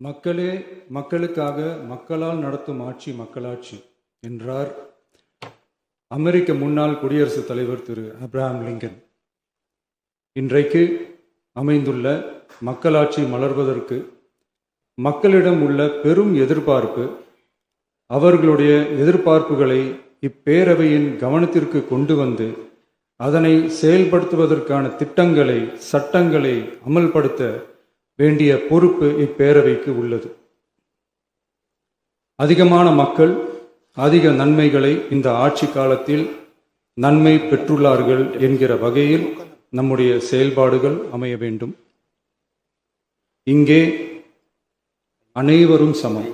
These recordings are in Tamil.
மக்களே மக்களுக்காக மக்களால் நடத்தும் ஆட்சி மக்களாட்சி என்றார் அமெரிக்க முன்னாள் குடியரசுத் தலைவர் திரு ஆப்ரஹாம் லிங்கன். இன்றைக்கு அமைந்துள்ள மக்களாட்சி மலர்வதற்கு மக்களிடம் உள்ள பெரும் எதிர்பார்ப்பு, அவர்களுடைய எதிர்பார்ப்புகளை இப்பேரவையின் கவனத்திற்கு கொண்டு வந்து அதனை செயல்படுத்துவதற்கான திட்டங்களை, சட்டங்களை அமல்படுத்த வேண்டிய பொறுப்பு இப்பேரவைக்கு உள்ளது. அதிகமான மக்கள் அதிக நன்மைகளை இந்த ஆட்சி காலத்தில் நன்மை பெற்றுள்ளார்கள் என்கிற வகையில் நம்முடைய செயல்பாடுகள் அமைய வேண்டும். இங்கே அனைவரும் சமம்.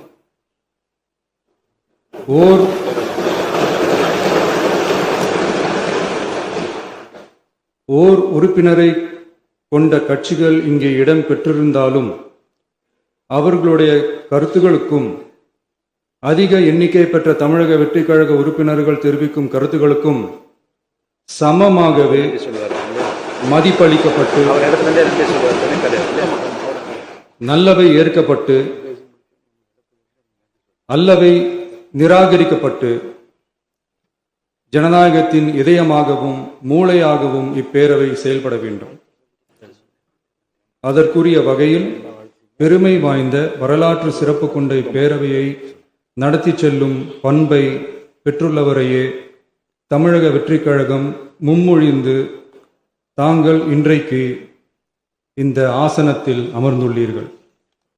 ஓர் உறுப்பினரை கொண்ட கட்சிகள் இங்கே இடம் பெற்றிருந்தாலும் அவர்களுடைய கருத்துகளுக்கும் அதிக எண்ணிக்கை பெற்ற தமிழக வெற்றிக் கழக உறுப்பினர்கள் தெரிவிக்கும் கருத்துகளுக்கும் சமமாகவே மதிப்பளிக்கப்பட்டு நல்லவை ஏற்கப்பட்டு அல்லவை நிராகரிக்கப்பட்டு ஜனநாயகத்தின் இதயமாகவும் மூளையாகவும் இப்பேரவை செயல்பட வேண்டும். அதற்குரிய வகையில் பெருமை வாய்ந்த வரலாற்று சிறப்பு கொண்ட இப்பேரவையை நடத்தி செல்லும் பண்பை பெற்றுள்ளவரையே தமிழக வெற்றிக் கழகம் முன்மொழிந்து தாங்கள் இன்றைக்கு இந்த ஆசனத்தில் அமர்ந்துள்ளீர்கள்.